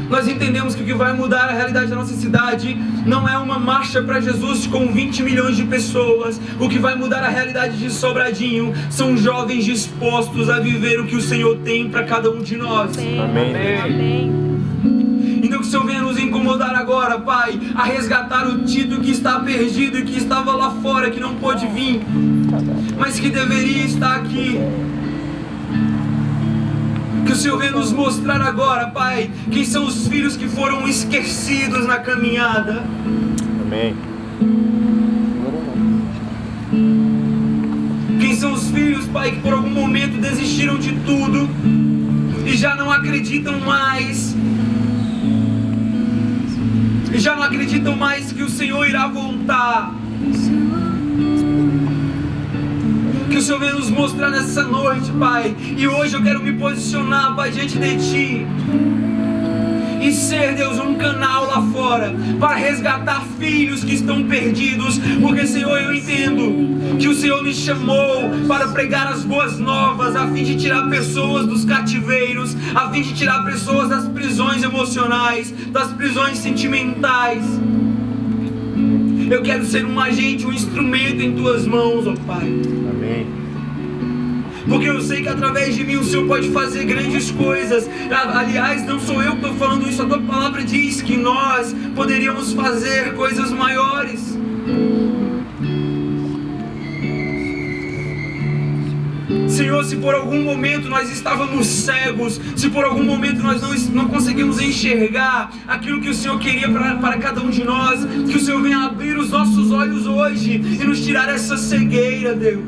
Nós entendemos que o que vai mudar a realidade da nossa cidade não é uma marcha para Jesus com 20 milhões de pessoas. O que vai mudar a realidade de Sobradinho são jovens dispostos a viver o que o Senhor tem para cada um de nós. Amém. Amém. Então que o Senhor venha nos incomodar agora, Pai, a resgatar o Tito que está perdido e que estava lá fora, que não pôde vir, mas que deveria estar aqui. Que o Senhor venha nos mostrar agora, Pai, quem são os filhos que foram esquecidos na caminhada. Amém. Quem são os filhos, Pai, que por algum momento desistiram de tudo e já não acreditam mais. E já não acreditam mais que o Senhor irá voltar. Que o Senhor venha nos mostrar nessa noite, Pai. E hoje eu quero me posicionar, Pai, diante de Ti e ser, Deus, um canal lá fora para resgatar filhos que estão perdidos. Porque, Senhor, eu entendo que o Senhor me chamou para pregar as boas novas, a fim de tirar pessoas dos cativeiros, a fim de tirar pessoas das prisões emocionais, das prisões sentimentais. Eu quero ser um agente, um instrumento em Tuas mãos, ó Pai. Amém. Porque eu sei que através de mim o Senhor pode fazer grandes coisas. Aliás, não sou eu que estou falando isso, a Tua palavra diz que nós poderíamos fazer coisas maiores. Senhor, se por algum momento nós estávamos cegos, se por algum momento nós não conseguimos enxergar aquilo que o Senhor queria para cada um de nós, que o Senhor venha abrir os nossos olhos hoje e nos tirar essa cegueira, Deus.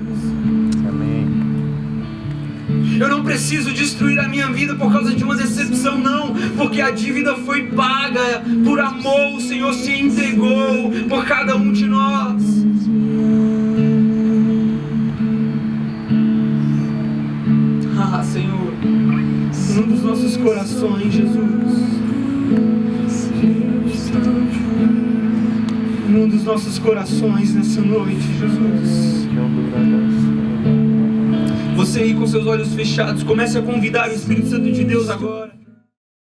Eu não preciso destruir a minha vida por causa de uma decepção, não, porque a dívida foi paga, por amor o Senhor se entregou por cada um de nós. Ah, Senhor, inunda os nossos corações, Jesus. Inunda os nossos corações nessa noite, Jesus. Você aí com seus olhos fechados, comece a convidar o Espírito Santo de Deus agora.